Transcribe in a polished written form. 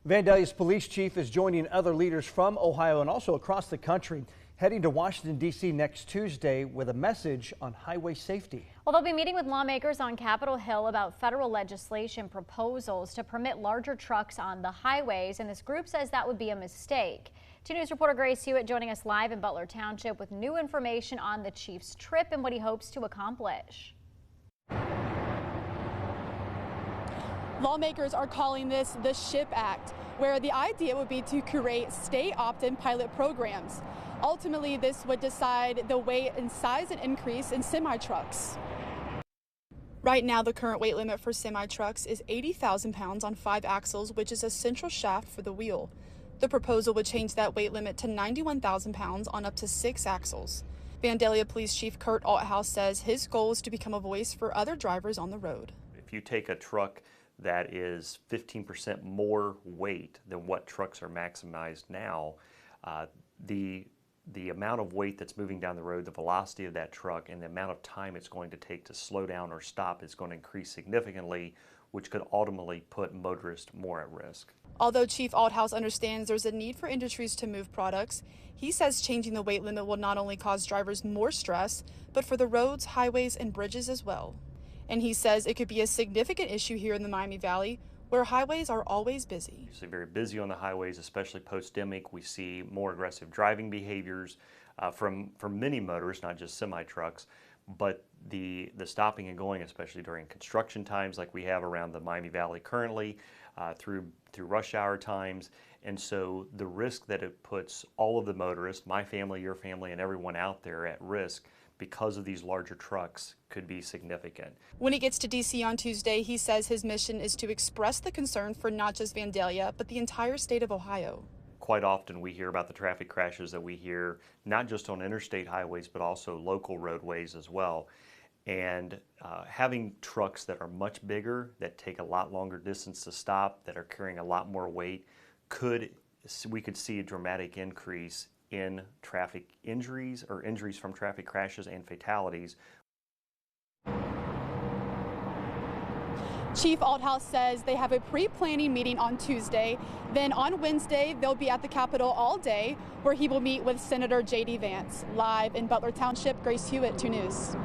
Vandalia's police chief is joining other leaders from Ohio and also across the country, heading to Washington, D.C. next Tuesday with a message on highway safety. Well, they'll be meeting with lawmakers on Capitol Hill about federal legislation proposals to permit larger trucks on the highways, and this group says that would be a mistake. 2 News reporter Grace Hewitt joining us live in Butler Township with new information on the chief's trip and what he hopes to accomplish. Lawmakers are calling this the SHIP Act, where the idea would be to create state opt-in pilot programs. Ultimately, this would decide the weight and size and increase in semi-trucks. Right now, the current weight limit for semi-trucks is 80,000 pounds on 5 axles, which is a central shaft for the wheel. The proposal would change that weight limit to 91,000 pounds on up to 6 axles. Vandalia Police Chief Kurt Althouse says his goal is to become a voice for other drivers on the road. If you take a truck that is 15% more weight than what trucks are maximized now, the amount of weight that's moving down the road, the velocity of that truck, and the amount of time it's going to take to slow down or stop is going to increase significantly, which could ultimately put motorists more at risk. Although Chief Althouse understands there's a need for industries to move products, he says changing the weight limit will not only cause drivers more stress, but for the roads, highways, and bridges as well. And he says it could be a significant issue here in the Miami Valley, where highways are always busy. We're very busy on the highways, especially post-demic. We see more aggressive driving behaviors from many motorists, not just semi-trucks, but the stopping and going, especially during construction times like we have around the Miami Valley currently, through rush hour times. And so the risk that it puts all of the motorists, my family, your family, and everyone out there at risk because of these larger trucks could be significant. When he gets to D.C. on Tuesday, he says his mission is to express the concern for not just Vandalia, but the entire state of Ohio. Quite often we hear about the traffic crashes that we hear, not just on interstate highways, but also local roadways as well. And having trucks that are much bigger, that take a lot longer distance to stop, that are carrying a lot more weight, we could see a dramatic increase in traffic injuries or injuries from traffic crashes and fatalities. Chief Althouse says they have a pre-planning meeting on Tuesday. Then on Wednesday, they'll be at the Capitol all day, where he will meet with Senator J.D. Vance. Live in Butler Township, Grace Hewitt, 2 News.